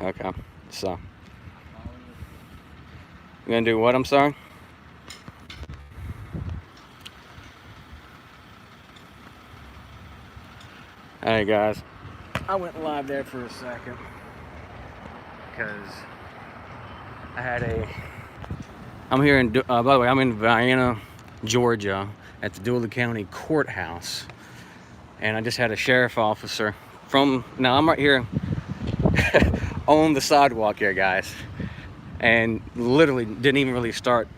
Okay, so you gonna do what? I'm sorry. Hey guys, I went live there for a second because I'm here in, by the way, I'm in Vienna, Georgia at the Dooley County Courthouse. And I just had a sheriff officer now I'm right here on the sidewalk here, guys. And literally didn't even really start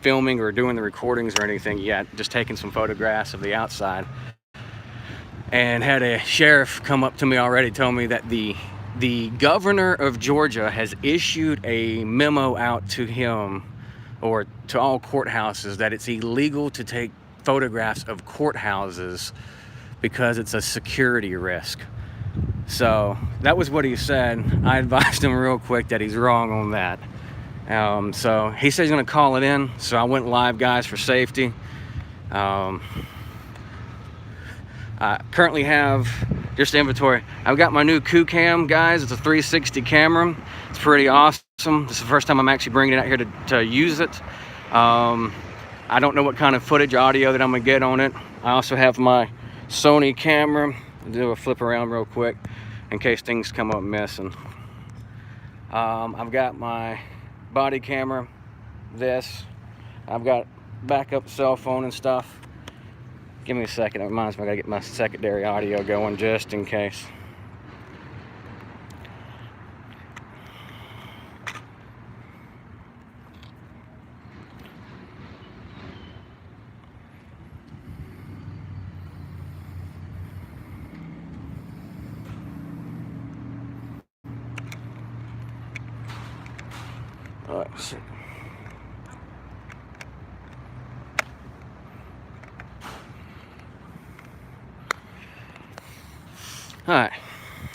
filming or doing the recordings or anything yet, just taking some photographs of the outside. And had a sheriff come up to me already, tell me that the governor of Georgia has issued a memo out to him or to all courthouses that it's illegal to take photographs of courthouses because it's a security risk. So that was what he said. I advised him real quick that he's wrong on that. So he said he's gonna call it in. So I went live, guys, for safety. I currently have just inventory. I've got my new Coup Cam, guys. It's a 360 camera. It's pretty awesome. This is the first time I'm actually bringing it out here to use it. I don't know what kind of footage, audio that I'm gonna get on it. I also have my Sony camera. I'll do a flip around real quick in case things come up missing. I've got my body camera, I've got backup cell phone and stuff. Give me a second, it reminds me I gotta get my secondary audio going just in case. All right, shit. All right,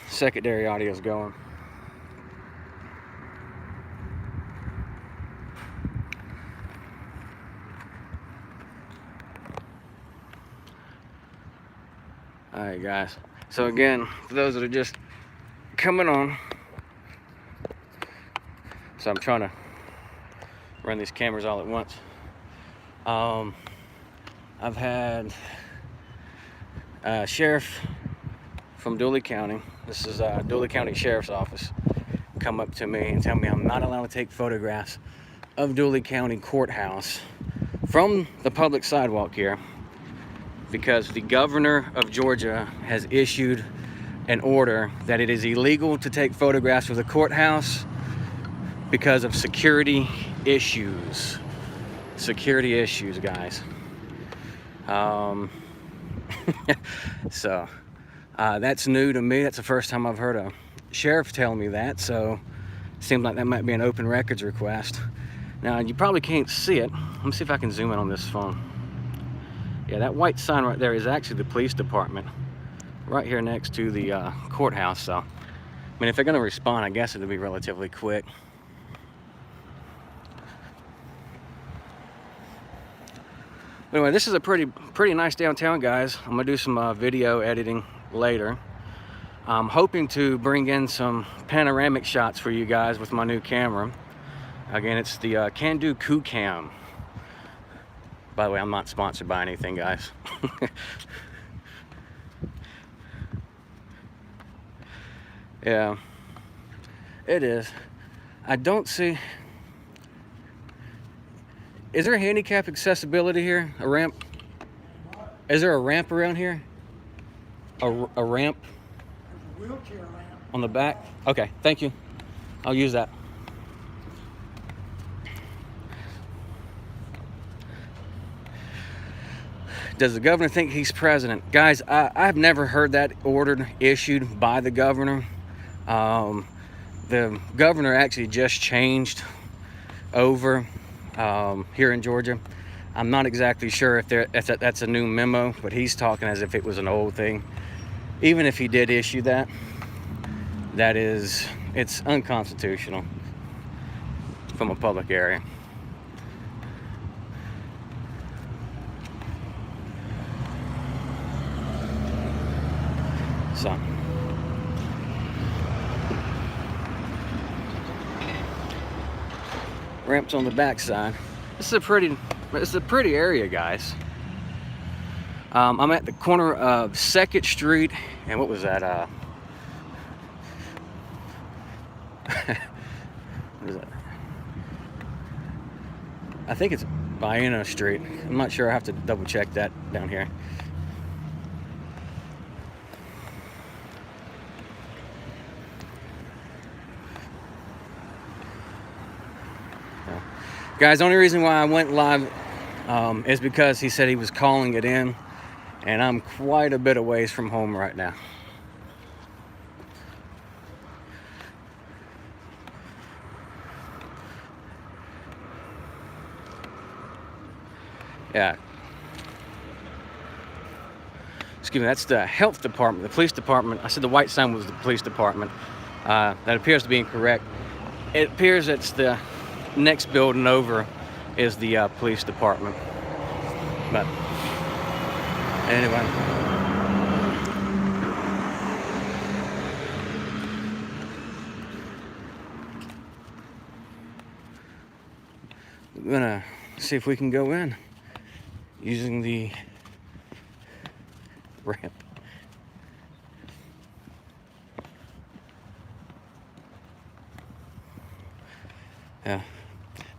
secondary audio's going. All right, guys. So again, for those that are just coming on, so I'm trying to run these cameras all at once. I've had sheriff from Dooley County, this is Dooley County Sheriff's Office, come up to me and tell me I'm not allowed to take photographs of Dooley County Courthouse from the public sidewalk here because the governor of Georgia has issued an order that it is illegal to take photographs of the courthouse because of security issues. Security issues, guys. So that's new to me. That's the first time I've heard a sheriff tell me that, so it seems like that might be an open records request. Now, you probably can't see it. Let me see if I can zoom in on this phone. Yeah, that white sign right there is actually the police department right here next to the courthouse. So, I mean, if they're gonna respond, I guess it'll be relatively quick. Anyway, this is a pretty nice downtown, guys. I'm gonna do some video editing later. I'm hoping to bring in some panoramic shots for you guys with my new camera. Again, it's the Can-Do Coup Cam. By the way, I'm not sponsored by anything, guys. Yeah, it is. I don't see. Is there handicap accessibility here? A ramp? Is there a ramp around here? A ramp? There's a wheelchair ramp. On the back? Okay, thank you. I'll use that. Does the governor think he's president? Guys, I've never heard that order issued by the governor. The governor actually just changed over here in Georgia. I'm not exactly sure if that's a new memo, but he's talking as if it was an old thing. Even if he did issue that, it's unconstitutional from a public area. So Ramps on the back side. This is a pretty area, guys. I'm at the corner of 2nd Street and what was that? What is that? I think it's Vienna Street. I'm not sure. I have to double check that down here. Guys, the only reason why I went live is because he said he was calling it in, and I'm quite a bit of ways from home right now. Yeah. Excuse me, that's the health department, the police department. I said the white sign was the police department. That appears to be incorrect. It appears it's the next building over is the police department. But anyway. We're gonna see if we can go in using the ramp. Yeah,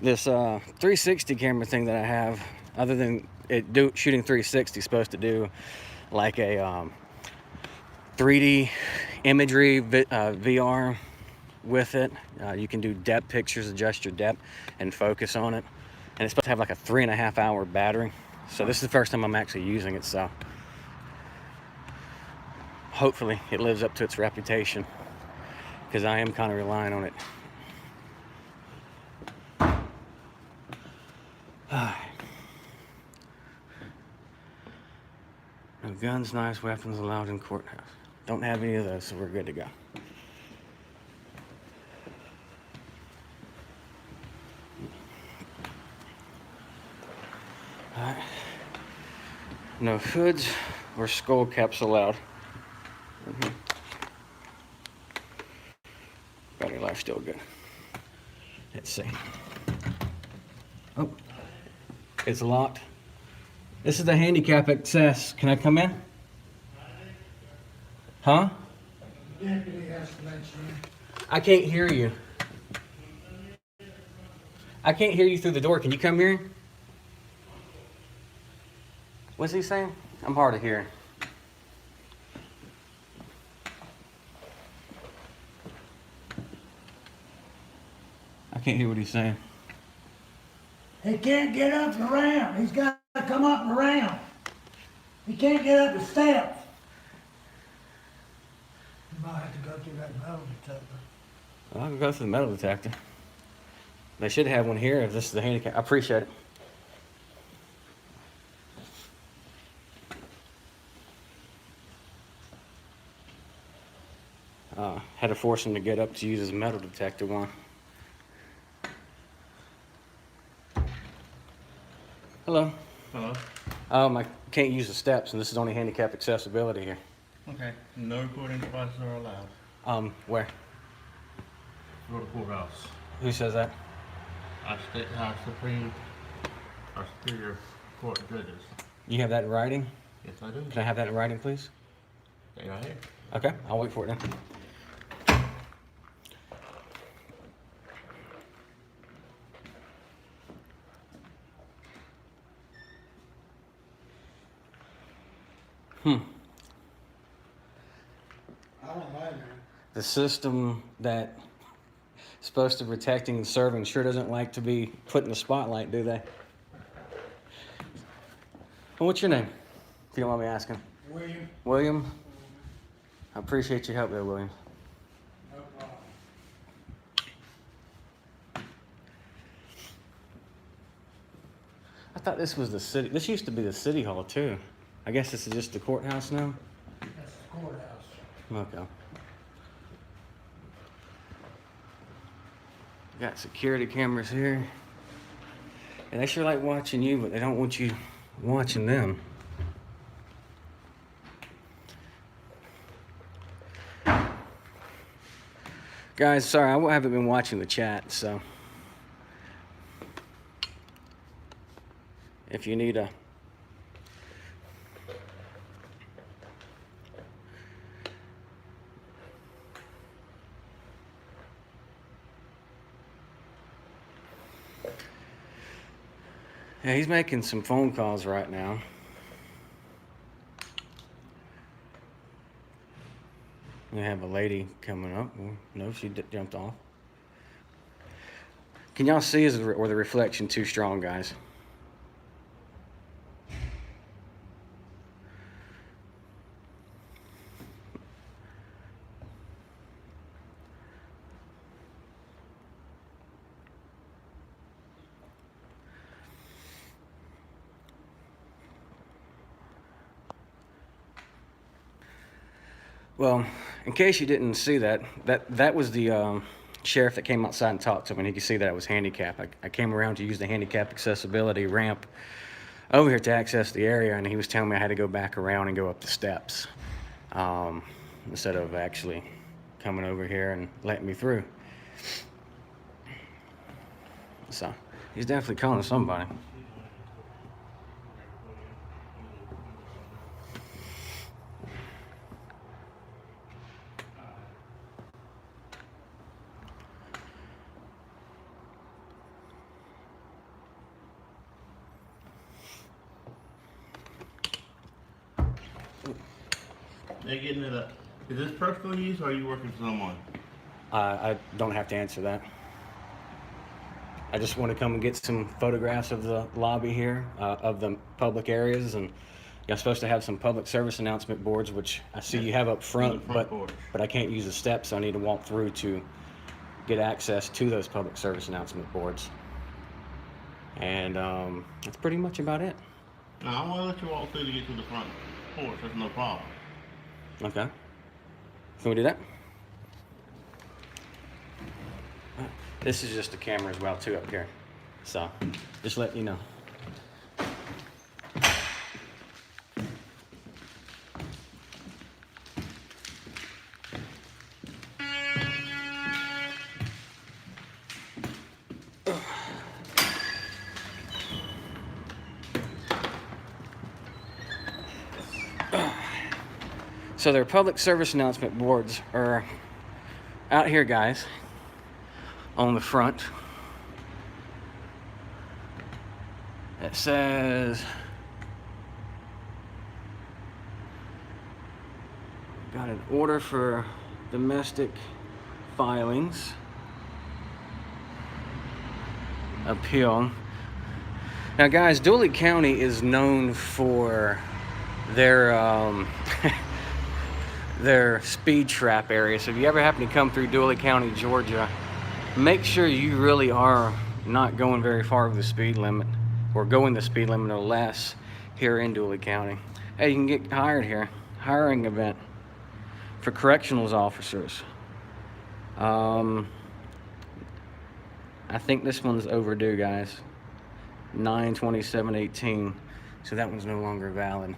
this 360 camera thing that I have, other than it shooting 360, is supposed to do like a 3D imagery VR with it. You can do depth pictures, adjust your depth and focus on it, and it's supposed to have like a 3.5 hour battery. So this is the first time I'm actually using it, so hopefully it lives up to its reputation, because I am kind of relying on it. No guns, knives, weapons allowed in courthouse. Don't have any of those, so we're good to go. All right. No hoods or skull caps allowed. Battery life still good. Let's see. Oh, it's locked. This is the handicap access. Can I come in? Huh? Deputy has to let you in. I can't hear you. I can't hear you through the door. Can you come here? What's he saying? I'm hard of hearing. I can't hear what he's saying. He can't get up and around. He's got to come up and around. He can't get up the steps. You might have to go through that metal detector. Well, I can go through the metal detector. They should have one here if this is the handicap. I appreciate it. Had to force him to get up to use his metal detector one. Hello. Hello. I can't use the steps, and this is only handicap accessibility here. Okay. No recording devices are allowed. Where? Go to courthouse. Who says that? Our superior court judges. You have that in writing? Yes, I do. Can I have that in writing, please? Stay right here. Okay, I'll wait for it then. I don't like it. The system that is supposed to protecting and serving sure doesn't like to be put in the spotlight, do they? Well, what's your name, if you don't mind me asking? William, William? I appreciate your help there, William. no problem. I thought this was the city. This used to be the city hall, too. I guess this is just the courthouse now? That's the courthouse. Okay. Got security cameras here. And they sure like watching you, but they don't want you watching them. Guys, sorry, I haven't been watching the chat, so if you need a... Yeah, he's making some phone calls right now. We have a lady coming up. No, she jumped off. Can y'all see, or the reflection too strong, guys? Well, in case you didn't see that was the sheriff that came outside and talked to me, and he could see that I was handicapped. I came around to use the handicap accessibility ramp over here to access the area, and he was telling me I had to go back around and go up the steps instead of actually coming over here and letting me through. So he's definitely calling somebody. They're getting it up. Is this personal use or are you working for someone? I don't have to answer that. I just want to come and get some photographs of the lobby here, of the public areas, and you're supposed to have some public service announcement boards, which I see you have up front, but I can't use the steps, so I need to walk through to get access to those public service announcement boards. And that's pretty much about it. No, I want to let you walk through to get to the front porch. That's no problem. Okay. Can we do that? This is just a camera as well too up here. So, just let you know. So their public service announcement boards are out here, guys, on the front. It says, got an order for domestic filings, appeal. Now guys, Dooley County is known for their their speed trap area. So if you ever happen to come through Dooley County, Georgia, make sure you really are not going very far over the speed limit, or going the speed limit or less here in Dooley County. Hey, you can get hired here. Hiring event for correctionals officers. I think this one's overdue, guys. 9/27/18. So that one's no longer valid.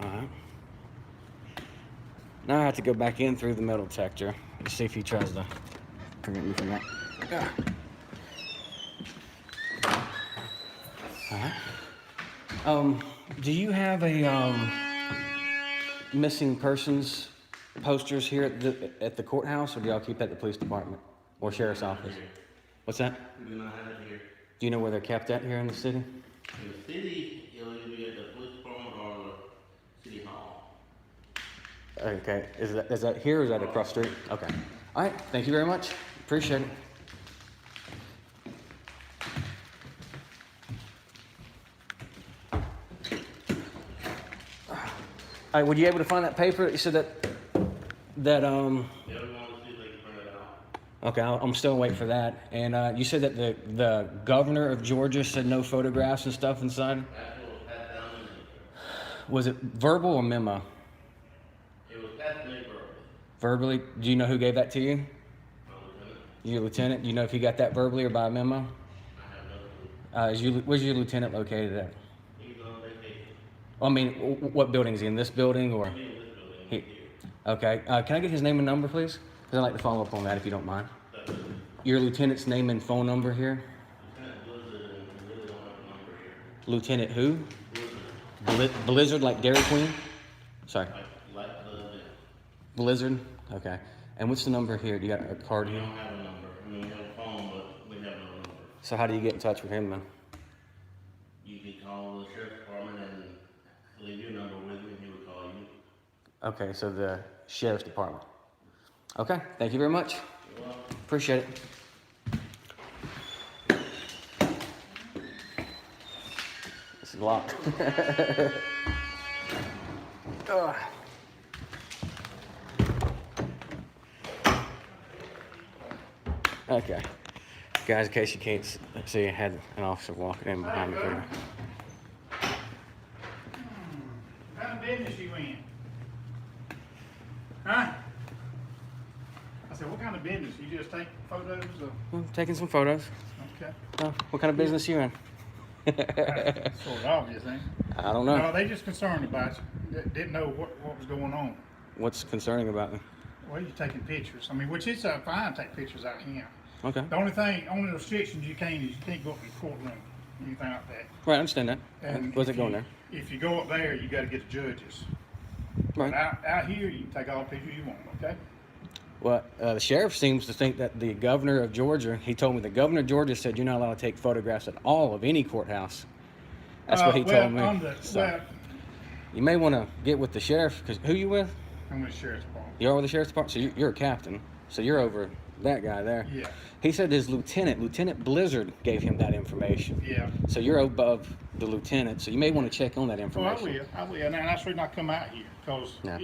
Alright. Now I have to go back in through the metal detector to see if he tries to prevent me from that. Alright. Do you have a missing persons posters here at the courthouse, or do y'all keep that at the police department or sheriff's office? What's that? We do not have it here. Do you know where they're kept at here in the city? In the city, it'll either be at the police department or the city hall. Okay, is that here or is that across the street? Okay. All right, thank you very much. Appreciate it. All right, were you able to find that paper? You said that Yeah, we want to see if they can print it out. Okay, I'm still waiting for that. And you said that the governor of Georgia said no photographs and stuff inside? That's what was passed down to me. Was it verbal or memo? It was passed to me verbally. Verbally? Do you know who gave that to you? My lieutenant. Your lieutenant? Do you know if he got that verbally or by memo? I have no clue. Where's your lieutenant located at? He's on vacation. I mean, what building is he in? This building or? He's in this building. He, Here. okay. Can I get his name and number, please? Because I'd like to follow up on that if you don't mind. Your lieutenant's name and phone number here? Lieutenant who? Blizzard, like Dairy Queen? Sorry. Like the Blizzard? Okay. And what's the number here? Do you got a card we here? don't have a number. I mean, we have a phone, but we have no number. So how do you get in touch with him, man? You can call the sheriff's department and leave your number with me, and he will call you. Okay, so the sheriff's department. Okay, thank you very much. You're welcome. Appreciate it. This is locked. Ugh. Okay. Guys, in case you can't see, I had an officer walking in behind me. What kind of business you in? Huh? I said, what kind of business? You just take photos of? I'm taking some photos. Okay. What kind of business you in? That's sort of obvious, ain't it? I don't know. No, they just concerned about you. They didn't know what was going on. What's concerning about me? Well, you're taking pictures. I mean, which is fine to take pictures out here. Okay. The only restrictions you can't is you can't go up in the courtroom, anything like that. Right, I understand that. Where's if it going you- there? If you go up there, you got to get the judges. Right. Out here, you can take all the pictures you want, okay? Well, the sheriff seems to think that the governor of Georgia, he told me the governor of Georgia said you're not allowed to take photographs at all of any courthouse. That's what he told me. So, you may want to get with the sheriff, because who you with? I'm with the sheriff's department. You're with the sheriff's department? So you're a captain. So you're over that guy there. Yeah. He said his Lieutenant Blizzard gave him that information. Yeah. So you're above the lieutenant, so you may want to check on that Oh, information. I will. And that's the reason I come out here, because Yeah.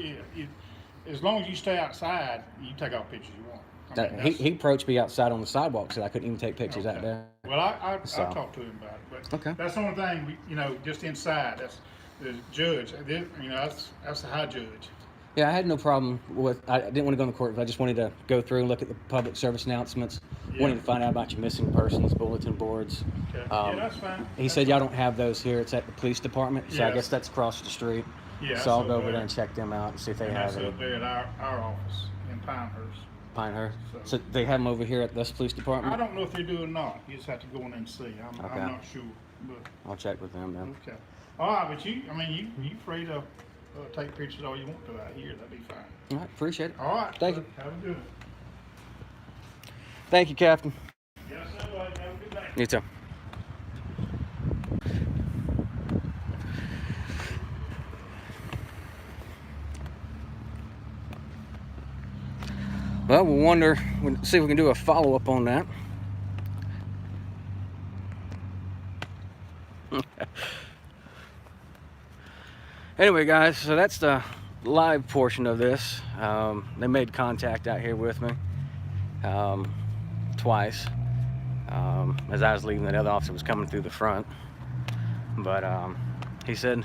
as long as you stay outside, you can take all the pictures you want. I mean, He approached me outside on the sidewalk, said I couldn't even take pictures out Okay. there. Well, I So. talked to him about it, but Okay. that's the only thing, just inside, that's the judge, that's the high judge. Yeah, I had no problem with. I didn't want to go in the court, but I just wanted to go through and look at the public service announcements. Yeah. Wanted to find out about your missing persons bulletin boards. Okay. Um, Yeah, that's fine. He said y'all don't have those here. It's at the police department, so I Yeah. guess that's across the street. Yeah, so I'll that's go up over there there. and check them out and see if they And have that's any. up there at our office in Pinehurst. Pinehurst. So- So they have them over here at this police department. I don't know if they do or not, you just have to go in there and see, I'm Okay. not sure, but. I'll check with them then. Okay. All right, but you free to take pictures all you want to out here. That'd be fine. All right, appreciate it. All right. Thank you. Have a good one. Thank you, Captain. Yes, sir. Have a good day. You too. Well, we'll see if we can do a follow-up on that. Anyway, guys, so that's the live portion of this. They made contact out here with me twice. As I was leaving, the other officer was coming through the front. But he said,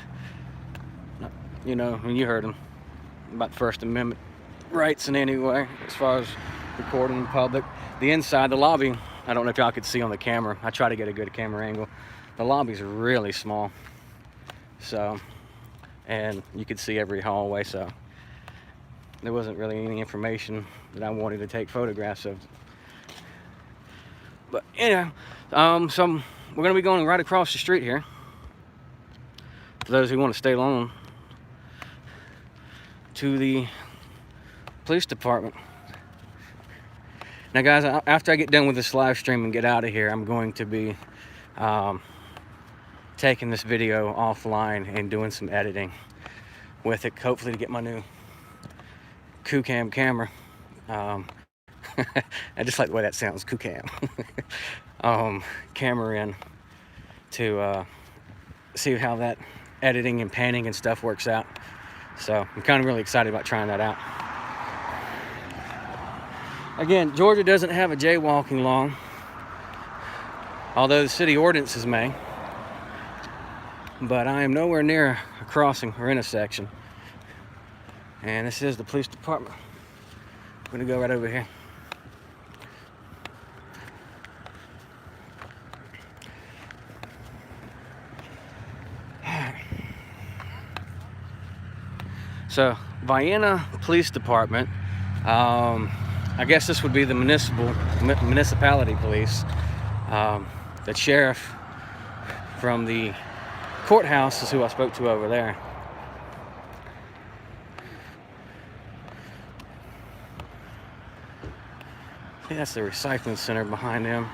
you know, and you heard him about the First Amendment rights in any way, as far as recording in public. The inside, the lobby, I don't know if y'all could see on the camera. I try to get a good camera angle. The lobby's really small. So, and you could see every hallway, so there wasn't really any information that I wanted to take photographs of. But anyhow, so we're gonna be going right across the street here. For those who want to stay long, to the police department. Now guys, after I get done with this live stream and get out of here, I'm going to be taking this video offline and doing some editing with it, hopefully to get my new Q-Cam camera. I just like the way that sounds, Q-Cam. Camera in to see how that editing and panning and stuff works out. So I'm kind of really excited about trying that out. Again, Georgia doesn't have a jaywalking law, although the city ordinances may. But I am nowhere near a crossing or intersection. And this is the police department. I'm gonna go right over here. So, Vienna Police Department, I guess this would be the municipality police. The sheriff from the courthouse is who I spoke to over there. I think that's the recycling center behind them.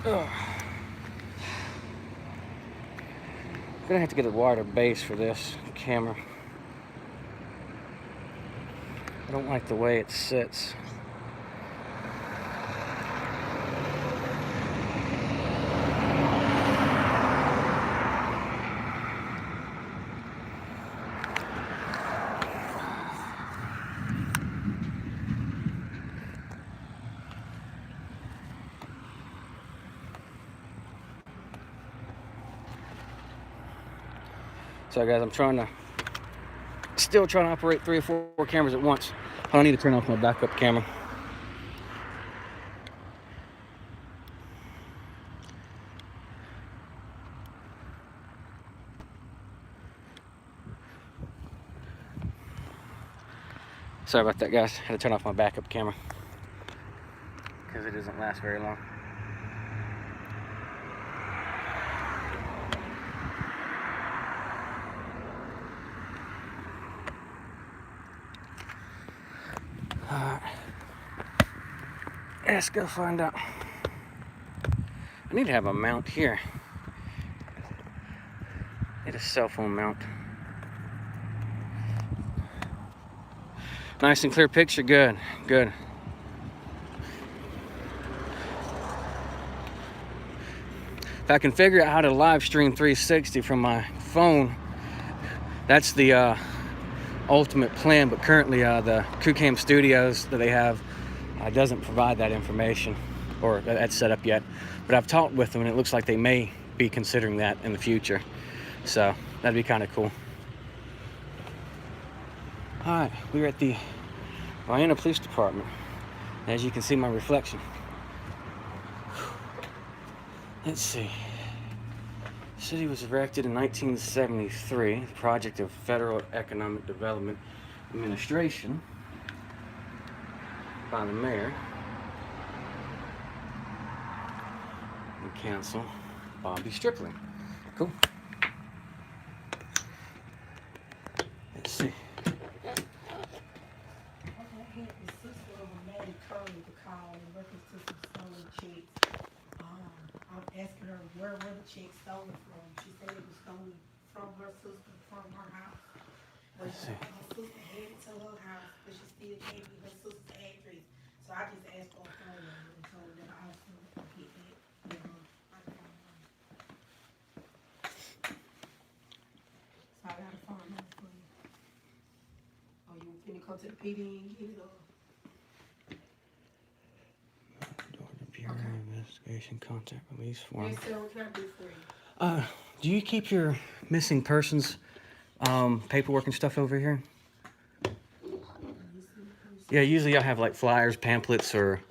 Ugh. Gonna have to get a wider base for this camera. I don't like the way it sits. So guys, I'm still trying to operate 3 or 4 cameras at once. I need to turn off my backup camera. Sorry about that, guys. I had to turn off my backup camera because it doesn't last very long. Alright, let's go find out. I need to have a mount here. Need a cell phone mount. Nice and clear picture, good, good. If I can figure out how to live stream 360 from my phone, that's the ultimate plan, but currently the CrewCam Studios that they have doesn't provide that information, or that's set up yet. But I've talked with them and it looks like they may be considering that in the future, so that'd be kind of cool. All right, we're at the Vienna Police Department. As you can see, my reflection. Let's see. The city was erected in 1973, the project of Federal Economic Development Administration by the mayor and council, Bobby Stripling. Cool. Let's see. Asking her where were the checks stolen from. She said it was stolen from her sister, from her house. But her sister had it to her house, but she still gave me her sister's address. So I just asked for a phone number and told her that I also get that. So I got a phone number for you. Oh, you finna come to the PD and get it or? Investigation contact release form. Yes, sir, what can I do for you? Do you keep your missing persons paperwork and stuff over here? Yeah, usually I have like flyers, pamphlets, or.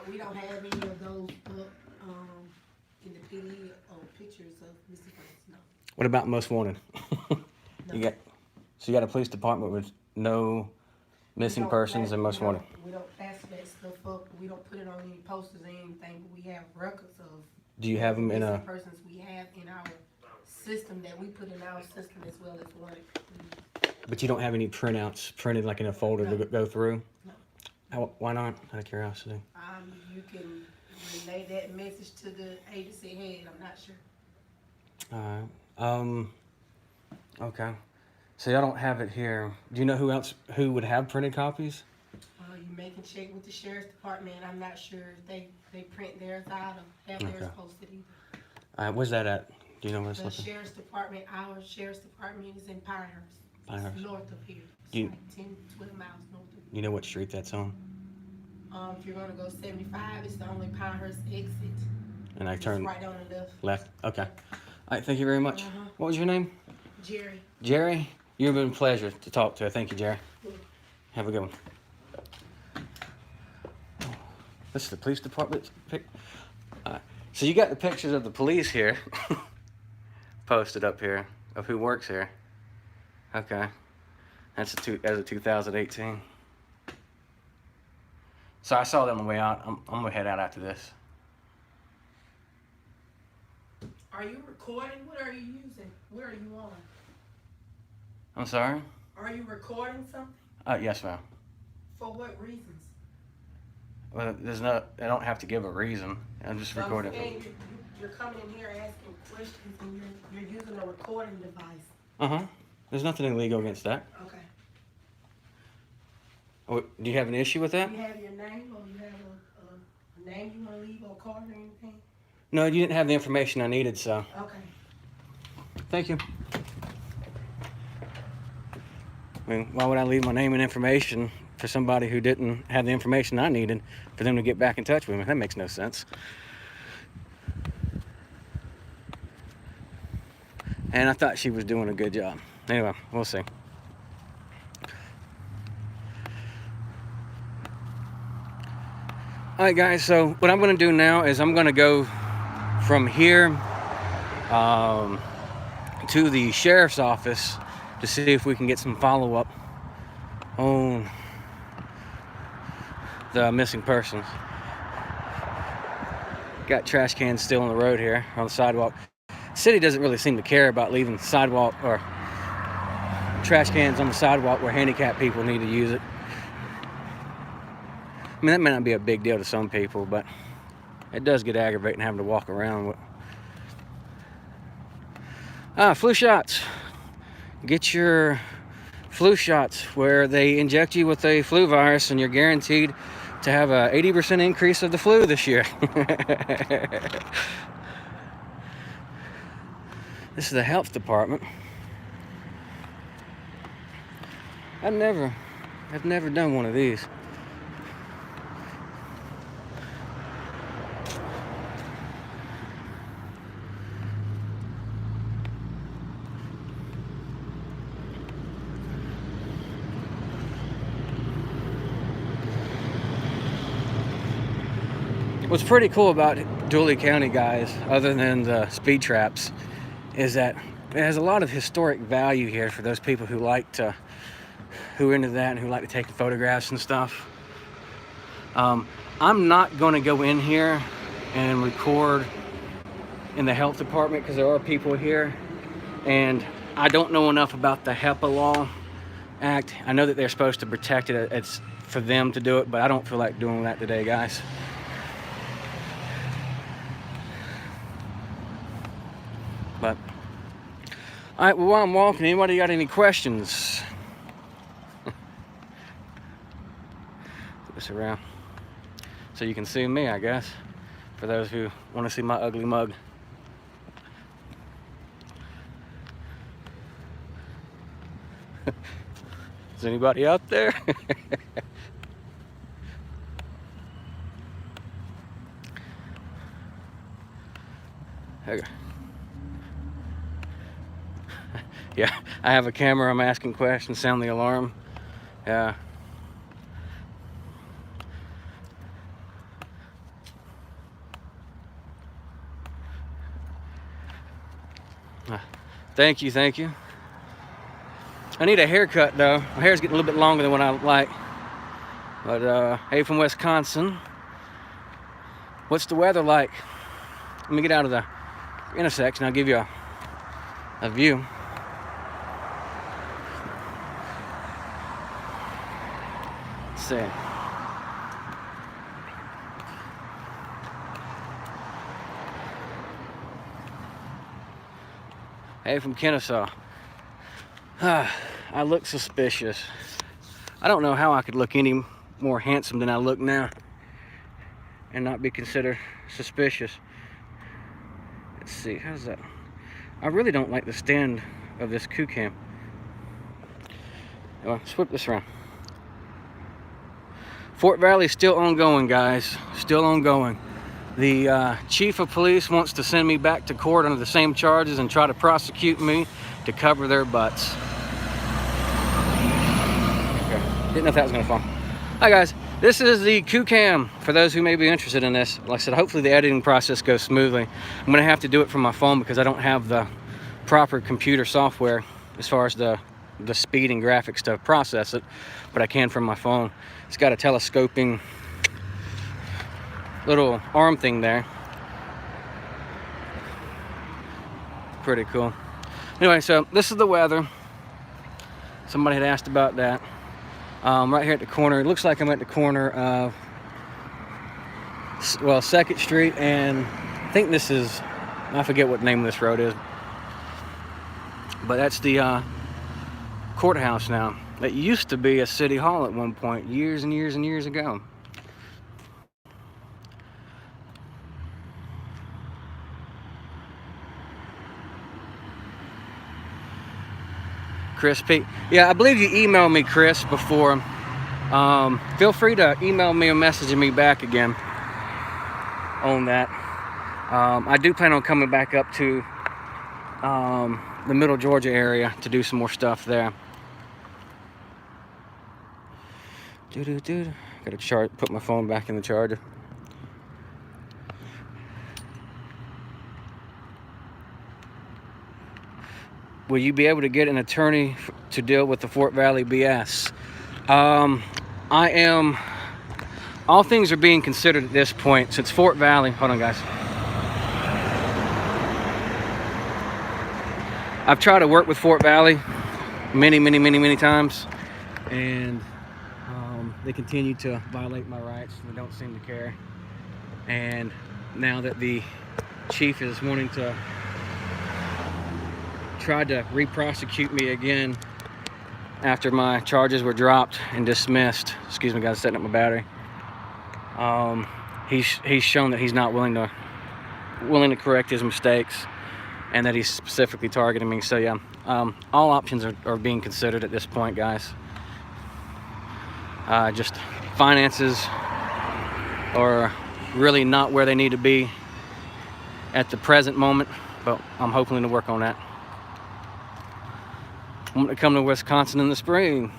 We don't have any of those in the PD or pictures of missing persons. No. What about most wanted? No. You got a police department with no missing persons and most wanted. We don't pass that stuff up. We don't put it on any posters or anything. But we have records of. Do you have them in missing a? persons we have in our system that we put in our system as well as wanted. But you don't have any printouts printed like in a folder No. to go through? No. Why not? Out of curiosity. You can relay that message to the agency head. I'm not sure. Alright. Okay. So y'all don't have it here. Do you know who would have printed copies? You making check with the sheriff's department. I'm not sure if they print theirs out or have theirs Okay. posted either. Where's that at? Do you know where it's The located? sheriff's department, our sheriff's department is in Pinehurst. Pinehurst. It's north of here. It's Do you- like 10, 12 miles north of You know what street that's on? If you're gonna go 75, it's the only Pinehurst exit. And I It's turn right on the left. left? Okay. Alright, thank you very much. What was your name? Jerry. Jerry? You've been a pleasure to talk to. Thank you, Jerry. Have a good one. This is the police department pic. So you got the pictures of the police here posted up here of who works here. Okay, that's as of 2018. So I saw that on the way out. I'm gonna head out after this. Are you recording? What are you using? Where are you on? I'm sorry? Are you recording something? Yes, ma'am. For what reasons? Well, I don't have to give a reason. I'm just So I'm recording. saying you're coming in here asking questions and you're using a recording device. Uh-huh. There's nothing illegal against that. Okay. Oh, do you have an issue with that? Do you have your name or you have a name you want to leave or a card or anything? No, you didn't have the information I needed, so. Okay. Thank you. I mean, why would I leave my name and information for somebody who didn't have the information I needed for them to get back in touch with me? That makes no sense. And I thought she was doing a good job. Anyway, we'll see. All right, guys, so what I'm going to do now is I'm going to go from here to the sheriff's office to see if we can get some follow-up on the missing persons. Got trash cans still on the road here, on the sidewalk. The city doesn't really seem to care about leaving sidewalk or trash cans on the sidewalk where handicapped people need to use it. I mean, that may not be a big deal to some people, but it does get aggravating having to walk around with. Flu shots. Get your flu shots where they inject you with a flu virus and you're guaranteed to have a 80% increase of the flu this year. This is the health department. I've never done one of these. What's pretty cool about Dooley County, guys, other than the speed traps, is that it has a lot of historic value here for those people who who are into that and who like to take photographs and stuff. I'm not going to go in here and record in the health department because there are people here, and I don't know enough about the HIPAA Law Act. I know that they're supposed to protect it. It's for them to do it, but I don't feel like doing that today, guys. But, all right, well, while I'm walking, anybody got any questions? Put this around so you can see me, I guess, for those who want to see my ugly mug. Is anybody out there? Okay. Yeah, I have a camera. I'm asking questions. Sound the alarm. Yeah. Thank you, thank you. I need a haircut though. My hair's getting a little bit longer than what I like. But hey, from Wisconsin. What's the weather like? Let me get out of the intersection. I'll give you a view. Let's see. Hey, from Kennesaw. I look suspicious. I don't know how I could look any more handsome than I look now and not be considered suspicious. Let's see, how's that? I really don't like the stand of this coup cam. Well, let's flip this around. Fort Valley's still ongoing, guys. Still ongoing. The chief of police wants to send me back to court under the same charges and try to prosecute me to cover their butts. Okay. Didn't know if that was gonna fall. Hi, guys. This is the QCam for those who may be interested in this. Like I said, hopefully the editing process goes smoothly. I'm going to have to do it from my phone because I don't have the proper computer software as far as the speed and graphics to process it, but I can from my phone. It's got a telescoping little arm thing there. Pretty cool. Anyway, so this is the weather. Somebody had asked about that. Right here at the corner, it looks like I'm at the corner of, well, 2nd Street, and I think this is, I forget what the name of this road is, but that's the courthouse now. That used to be a city hall at one point, years and years and years ago. Chris P. Yeah, I believe you emailed me, Chris, before. Feel free to email me or message me back again on that. I do plan on coming back up to the Middle Georgia area to do some more stuff there. Gotta put my phone back in the charger. Will you be able to get an attorney to deal with the Fort Valley BS? I am. All things are being considered at this point. Since Fort Valley, hold on, guys. I've tried to work with Fort Valley many times, and they continue to violate my rights. They don't seem to care. And now that the chief is wanting to try to re-prosecute me again after my charges were dropped and dismissed. Excuse me, guys, setting up my battery. He's shown that he's not willing to correct his mistakes, and that he's specifically targeting me. So yeah, all options are being considered at this point, guys. Just finances are really not where they need to be at the present moment, but I'm hoping to work on that. I'm going to come to Wisconsin in the spring.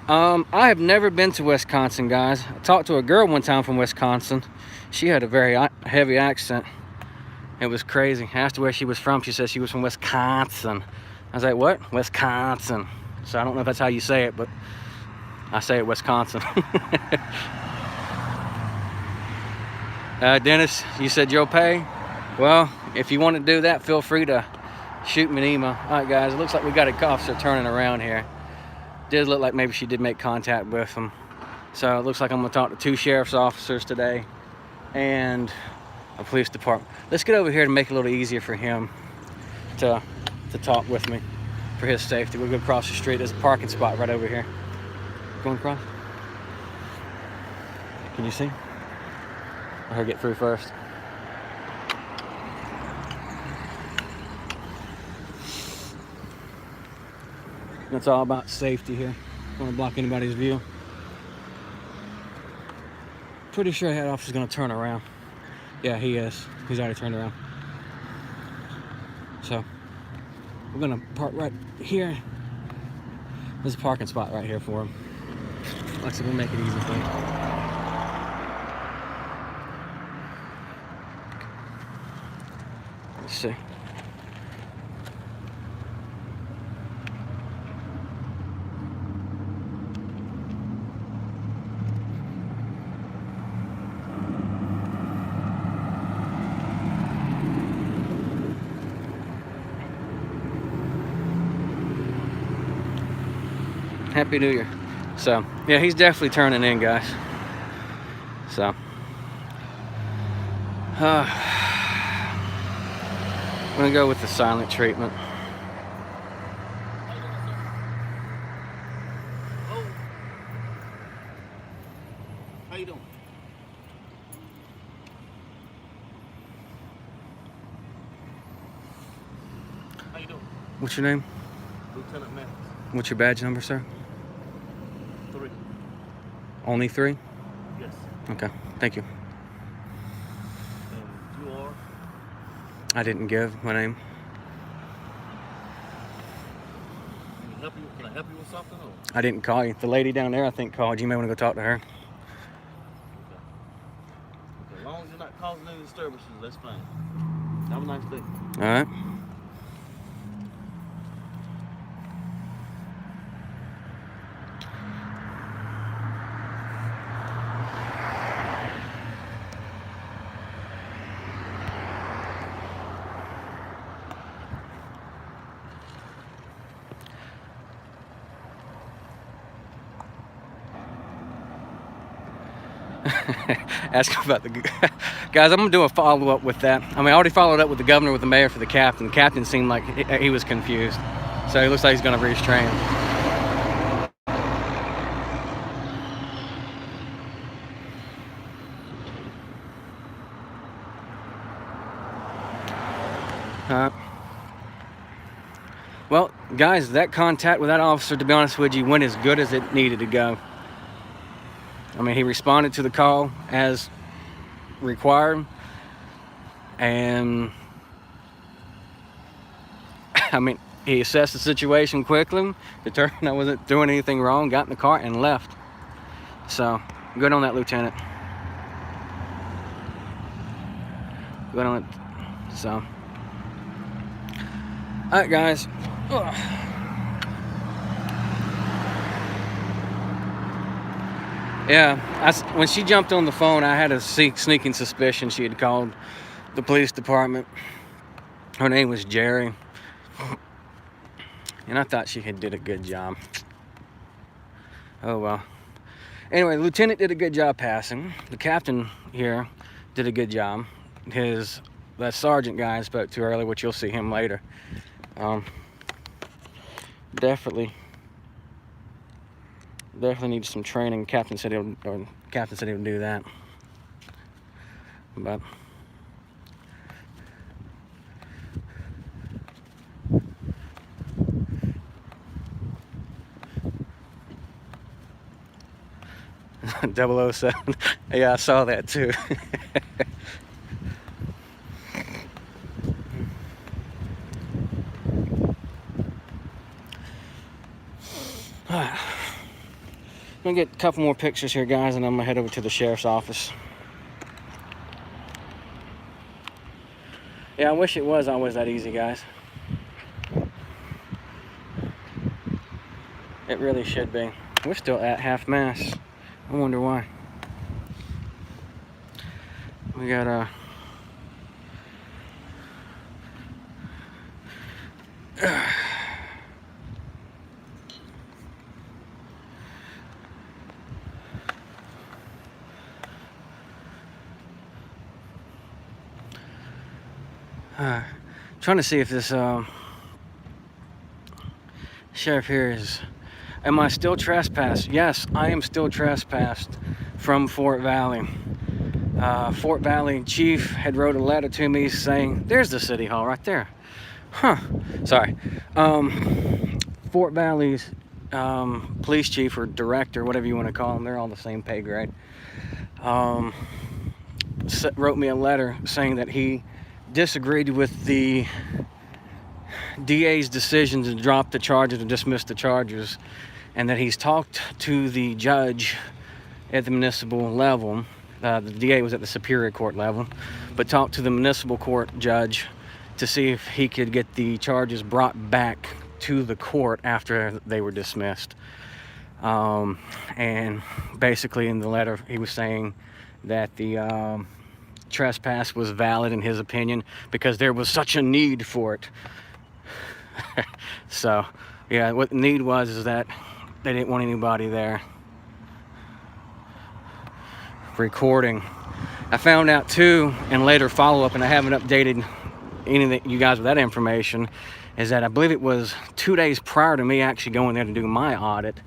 I have never been to Wisconsin, guys. I talked to a girl one time from Wisconsin. She had a very heavy accent. It was crazy. I asked her where she was from. She said she was from Wisconsin. I was like, what? Wisconsin. So I don't know if that's how you say it, but I say it Wisconsin. Dennis, you said you'll pay? Well, if you want to do that, feel free to shoot me an email. All right, guys, it looks like we got a officer turning around here. Did look like maybe she did make contact with him. So it looks like I'm going to talk to 2 sheriff's officers today and a police department. Let's get over here to make it a little easier for him to talk with me for his safety. We'll go across the street. There's a parking spot right over here. Going across. Can you see? Let her get through first. It's all about safety here. Don't want to block anybody's view. Pretty sure that officer's going to turn around. Yeah, he is. He's already turned around. So, we're going to park right here. There's a parking spot right here for him. Like I said, we'll make it easy for him. Let's see. Happy New Year. So, yeah, he's definitely turning in, guys. So, I'm gonna go with the silent treatment. How you doing? How you doing? What's your name? Lieutenant Matt. What's your badge number, sir? 3. Only 3? Yes. Okay, thank you. And you are? I didn't give my name. Can I help you with something? Or? I didn't call you. The lady down there, I think, called you. You may want to go talk to her. disturbances, that's fine. Have a nice day. All right. Ask him about the guys. I'm gonna do a follow-up with that. I mean, I already followed up with the governor, with the mayor, for the captain. The captain seemed like he was confused, so he looks like he's gonna restrain him. Well, guys, that contact with that officer, to be honest with you, went as good as it needed to go. I mean, he responded to the call as required, and I mean, he assessed the situation quickly, determined I wasn't doing anything wrong, got in the car and left. So, good on that lieutenant. Good on it. So, all right, guys. Ugh. Yeah, when she jumped on the phone, I had a sneaking suspicion she had called the police department. Her name was Jerry, and I thought she had did a good job. Oh well. Anyway, the lieutenant did a good job passing. The captain here did a good job. That sergeant guy I spoke to earlier, which you'll see him later, definitely needs some training. Captain said he'll do that. But .007. Yeah, I saw that too. I'm gonna get a couple more pictures here, guys, and I'm gonna head over to the sheriff's office. Yeah, I wish it was always that easy, guys. It really should be. We're still at half-mast. I wonder why. We got trying to see if this sheriff here is. Am I still trespassed? Yes, I am still trespassed from Fort Valley. Fort Valley chief had wrote a letter to me saying, there's the city hall right there. Huh, sorry. Fort Valley's police chief or director, whatever you want to call them, they're all the same pay grade, wrote me a letter saying that he disagreed with the DA's decision to drop the charges and dismiss the charges, and that he's talked to the judge at the municipal level. The DA was at the Superior Court level, but talked to the municipal court judge to see if he could get the charges brought back to the court after they were dismissed. And basically in the letter he was saying that the trespass was valid in his opinion because there was such a need for it. So yeah, what the need was is that they didn't want anybody there recording. I found out too, and later follow-up, and I haven't updated any of you guys with that information, is that I believe it was 2 days prior to me actually going there to do my audit,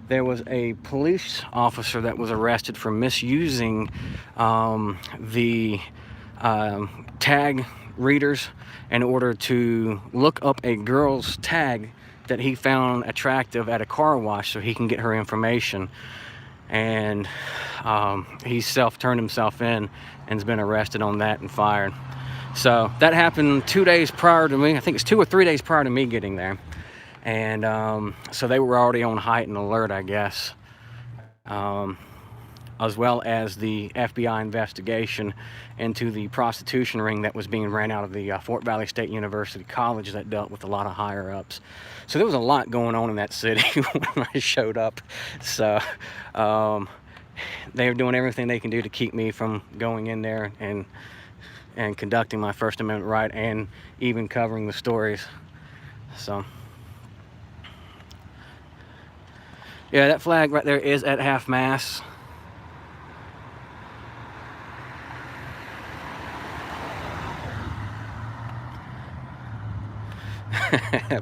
there was a police officer that was arrested for misusing the tag readers in order to look up a girl's tag that he found attractive at a car wash so he can get her information. And he turned himself in and's been arrested on that and fired. So that happened 2 days prior to me. I think it's 2 or 3 days prior to me getting there. And so they were already on heightened alert, I guess. as well as the FBI investigation into the prostitution ring that was being ran out of the Fort Valley State University College that dealt with a lot of higher ups. So there was a lot going on in that city when I showed up. So they're doing everything they can do to keep me from going in there and conducting my First Amendment right and even covering the stories. So yeah, that flag right there is at half-mast.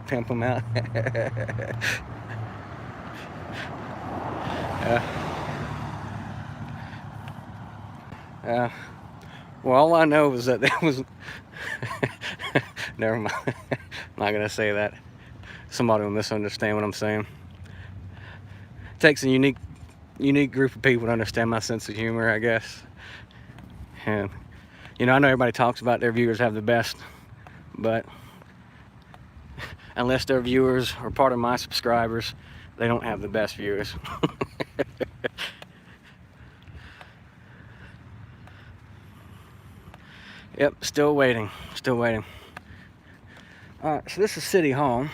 Pimp them out. Well, all I know is that there was never mind. I'm not gonna say that. Somebody will misunderstand what I'm saying. It takes a unique group of people to understand my sense of humor, I guess. And you know, I know everybody talks about their viewers have the best, but unless their viewers are part of my subscribers, they don't have the best viewers. Yep, still waiting. All right, so this is City Hall.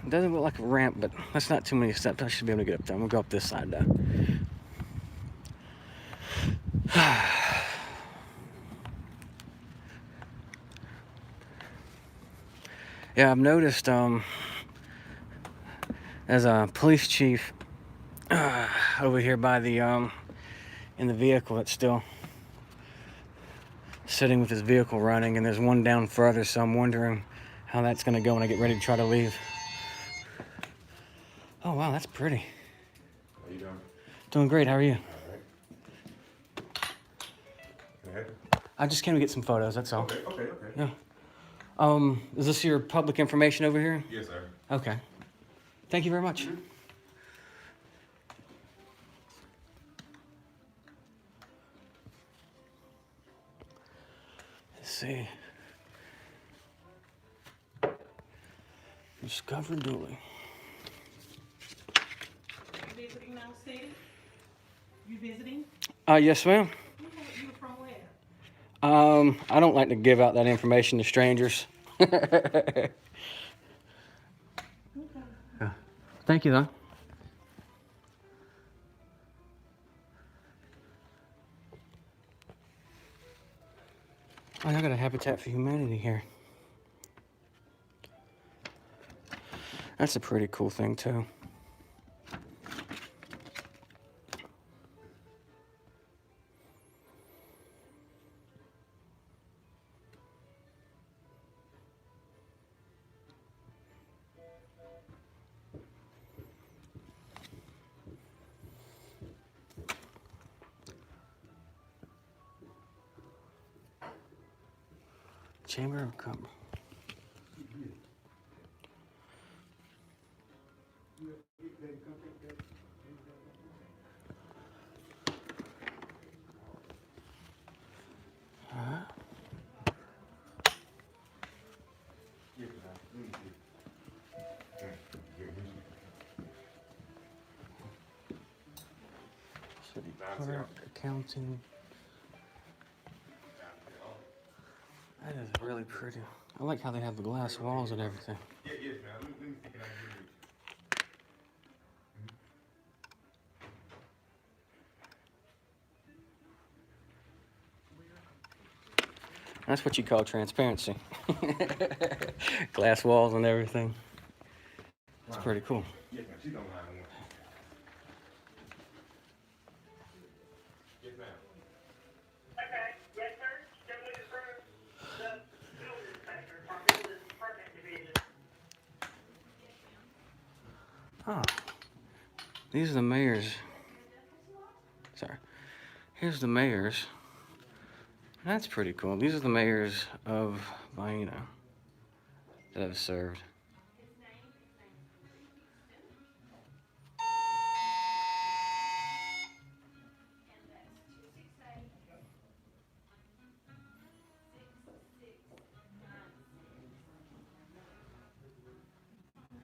Doesn't look like a ramp, but that's not too many steps. I should be able to get up there. I'm gonna go up this side though. Yeah, I've noticed as a police chief over here by the in the vehicle that's still sitting with his vehicle running, and there's one down further, so I'm wondering how that's gonna go when I get ready to try to leave. Oh wow, that's pretty. How you doing? Doing great, how are you? Go ahead. I just came to get some photos, that's all. Okay. Yeah. Is this your public information over here? Yes, sir. Okay. Thank you very much. Let's see. Discover dueling. You visiting now, Steve? You visiting? Yes, ma'am. You from where? I don't like to give out that information to strangers. Okay. Yeah. Thank you, though. Oh, I got a Habitat for Humanity here. That's a pretty cool thing, too. Chamber of Commerce. City clerk, accounting. That is really pretty. I like how they have the glass walls and everything. Yes, man. Let me see. Can I give you? That's what you call transparency. Glass walls and everything. It's pretty cool. Yes, ma'am. She's on line one. Yes, ma'am. Okay, yes, sir. Still looking for the building inspector, our building department division. Oh, these are the mayors. Sorry. Here's the mayors. That's pretty cool. These are the mayors of Vienna that I've served.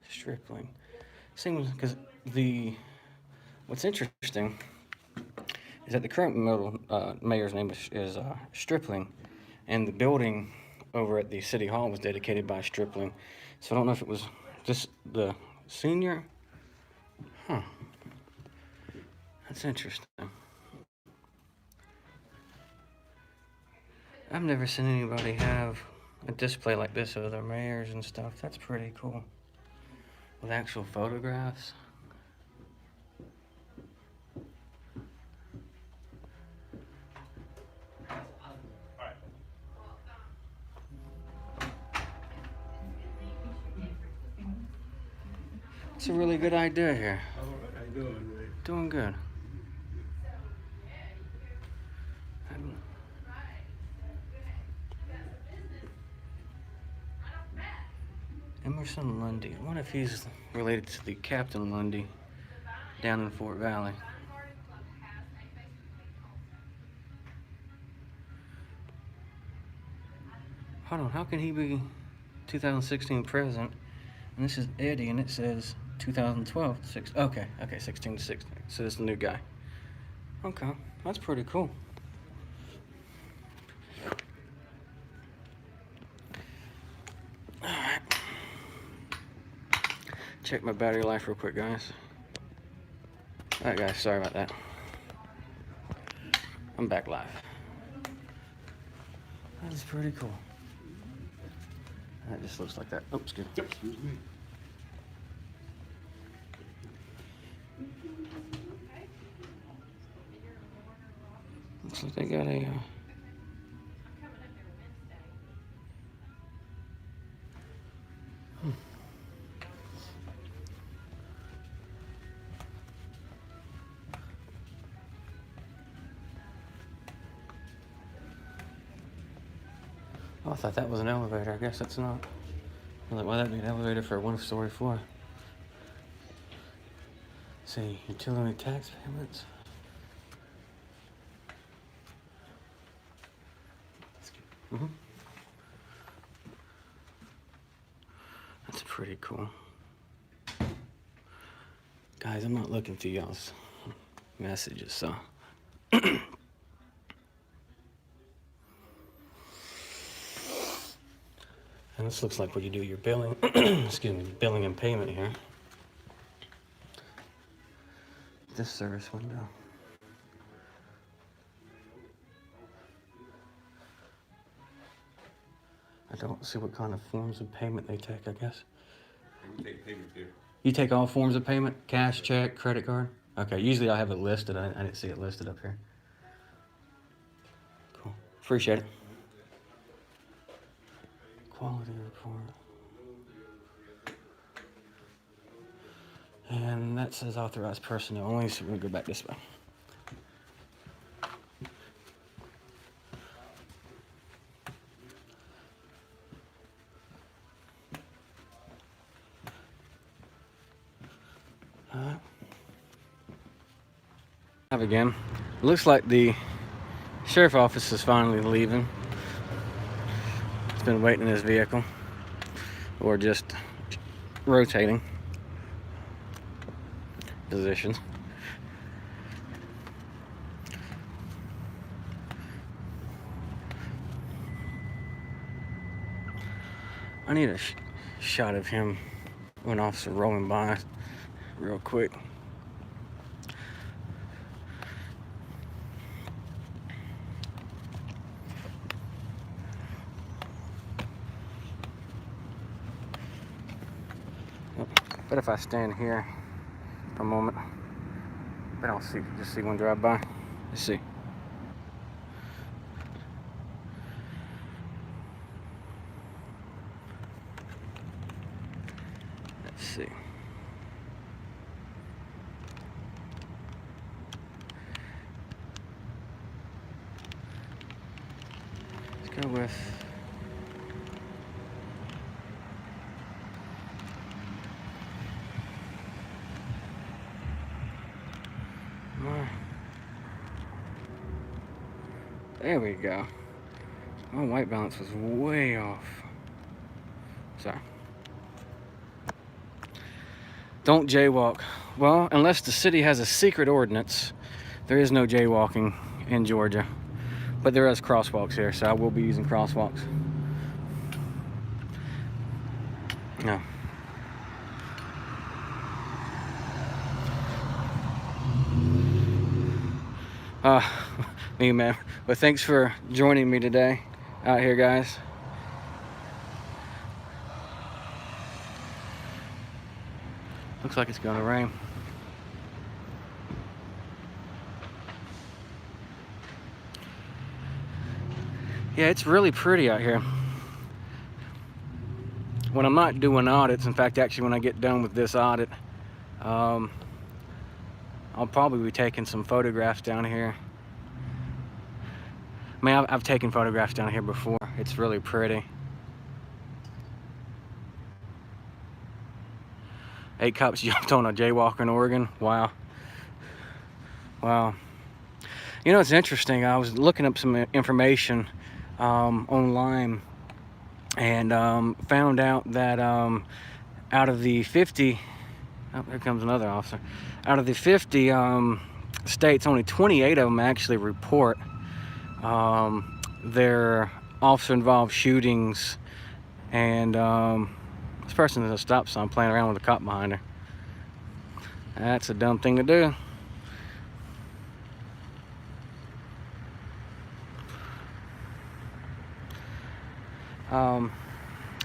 Stripling. Seems because what's interesting is that the current mayor's name is Stripling, and the building over at the city hall was dedicated by Stripling. So I don't know if it was just the senior. Huh. That's interesting. I've never seen anybody have a display like this of their mayors and stuff. That's pretty cool. With actual photographs. It's a really good idea here. How you doing, man? Doing good. Emerson Lundy. I wonder if he's related to the Captain Lundy down in Fort Valley. Hold on, how can he be 2016 president? And this is Eddie, and it says 2012. Okay, 16 to 16. So this is the new guy. Okay, that's pretty cool. All right. Check my battery life real quick, guys. All right, guys, sorry about that. I'm back live. That is pretty cool. That just looks like that. Oh, excuse me. Excuse me. Looks like they got a. Oh, I thought that was an elevator. I guess that's not. I'm like, why that'd be an elevator for a one-story floor? Let's see, utility tax payments. Mm-hmm. That's pretty cool. Guys, I'm not looking through y'all's messages, so. And this looks like where you do your billing, excuse me, billing and payment here. This service window. I don't see what kind of forms of payment they take, I guess. You take payment there. You take all forms of payment? Cash, check, credit card? Okay, usually I have it listed. I didn't see it listed up here. Cool. Appreciate it. Quality report. And that says authorized personnel only, so we're gonna go back this way. Alright. Again. It looks like the sheriff office is finally leaving. It's been waiting in his vehicle. Or just rotating positions. I need a shot of him, an officer rolling by real quick. But if I stand here for a moment, but I'll see, just see one drive by. Let's see. Let's see. Let's go with. There we go. My white balance was way off. Sorry. Don't jaywalk. Well, unless the city has a secret ordinance, there is no jaywalking in Georgia. But there is crosswalks here, so I will be using crosswalks. No. Me, man. But thanks for joining me today out here, guys. Looks like it's gonna rain. Yeah, it's really pretty out here. When I'm not doing audits, in fact, actually when I get done with this audit, I'll probably be taking some photographs down here. I mean, I've taken photographs down here before. It's really pretty. 8 cops jumped on a jaywalker in Oregon. Wow. Wow. You know, it's interesting. I was looking up some information online and found out that out of the 50, oh, here comes another officer. Out of the 50 states, only 28 of them actually report their officer-involved shootings. And this person is a stop sign playing around with a cop behind her. That's a dumb thing to do.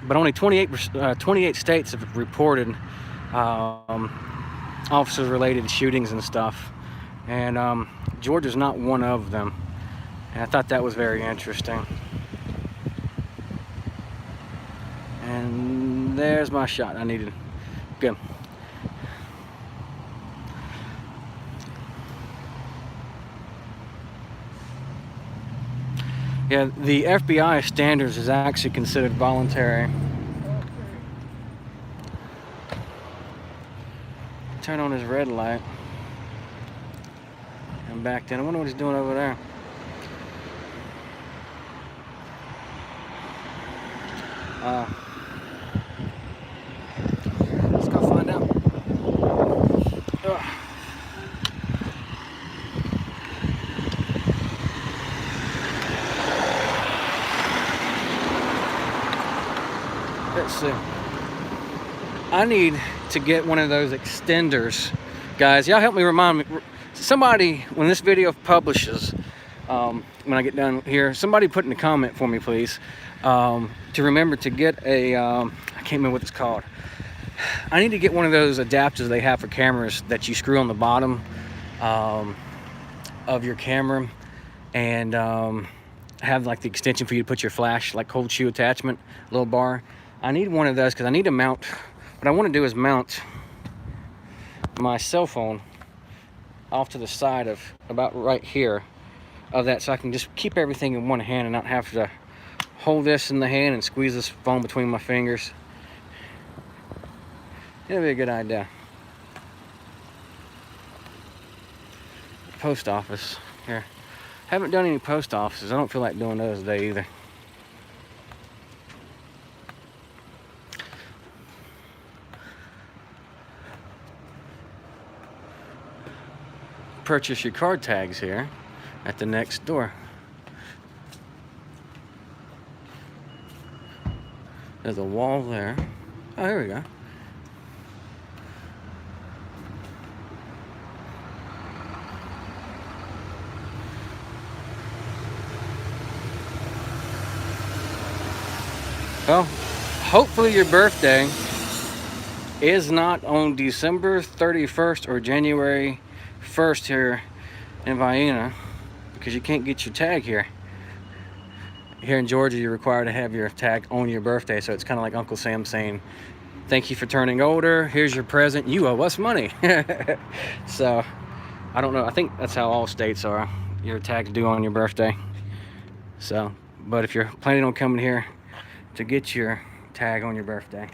But only 28 states have reported officer-related shootings and stuff, and Georgia's not one of them. And I thought that was very interesting. And there's my shot I needed. Good. Yeah, the FBI standards is actually considered voluntary. Turn on his red light. And backed in. I wonder what he's doing over there. Let's go find out. Ugh. Let's see. I need to get one of those extenders, guys. Y'all help me remind me. Somebody, when this video publishes, when I get done here, somebody put in a comment for me, please, to remember to get a, I can't remember what it's called. I need to get one of those adapters they have for cameras that you screw on the bottom of your camera, and have like the extension for you to put your flash, like cold shoe attachment, little bar. I need one of those because I need to mount, what I want to do is mount my cell phone off to the side of about right here of that, so I can just keep everything in one hand and not have to hold this in the hand and squeeze this phone between my fingers. It'll be a good idea. Post office here. Haven't done any post offices. I don't feel like doing those today either. Purchase your card tags here at the next door. There's a wall there. Oh, here we go. Well, hopefully your birthday is not on December 31st or January 1st here in Vienna, because you can't get your tag here. Here in Georgia, you're required to have your tag on your birthday, so it's kind of like Uncle Sam saying, thank you for turning older, here's your present, you owe us money. So, I don't know, I think that's how all states are. Your tag's due on your birthday. So, but if you're planning on coming here to get your tag on your birthday,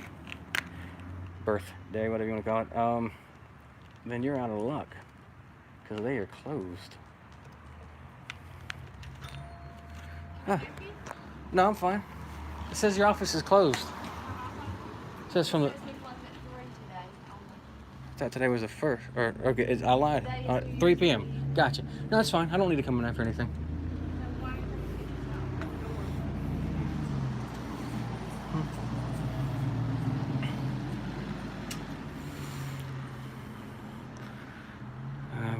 whatever you want to call it, then you're out of luck, because they are closed. Huh. No, I'm fine. It says your office is closed. It says from the... I thought today was the 1st. Or okay, I lied. 3 p.m. Gotcha. No, that's fine. I don't need to come in there for anything.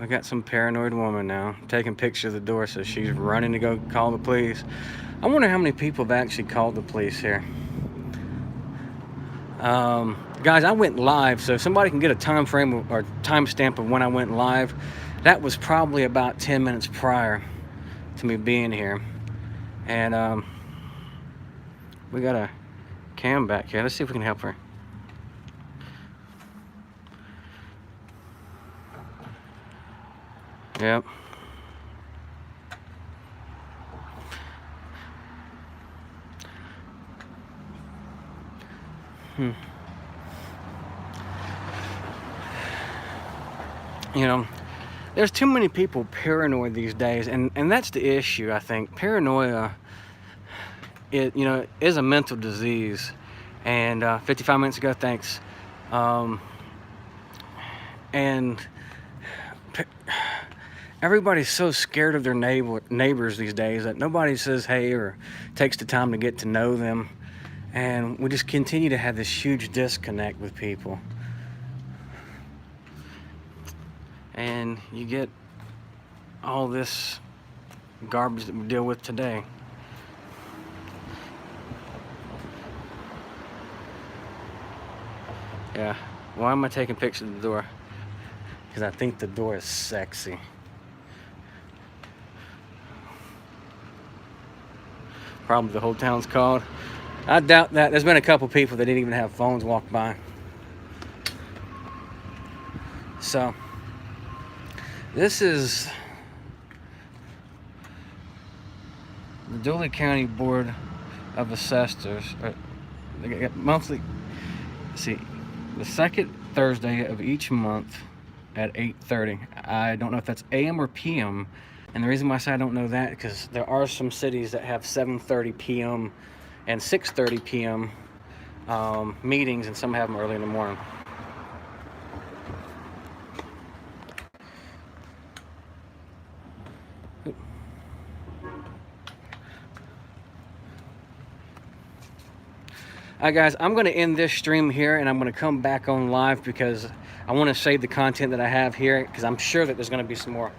We got some paranoid woman now taking pictures of the door, so she's running to go call the police. I wonder how many people have actually called the police here. Guys, I went live, so if somebody can get a time frame or timestamp of when I went live, that was probably about 10 minutes prior to me being here. And we got a cam back here. Let's see if we can help her. Yep. You know, there's too many people paranoid these days, and that's the issue, I think. Paranoia, is a mental disease. And 55 minutes ago, thanks. And everybody's so scared of their neighbors these days that nobody says hey or takes the time to get to know them. And we just continue to have this huge disconnect with people. And you get all this garbage that we deal with today. Yeah, why am I taking pictures of the door? Because I think the door is sexy. Probably the whole town's called. I doubt that. There's been a couple people that didn't even have phones walk by. So, this is the Dooley County Board of Assessors. They get monthly. See, the second Thursday of each month at 8:30. I don't know if that's AM or PM. And the reason why I say I don't know that, because there are some cities that have 7:30 PM and 6:30 PM meetings, and some have them early in the morning. Alright guys, I'm going to end this stream here, and I'm going to come back on live because I want to save the content that I have here, because I'm sure that there's going to be some more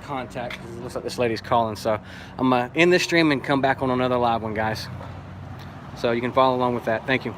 contact. It looks like this lady's calling, so I'm going to end this stream and come back on another live one, guys. So you can follow along with that. Thank you.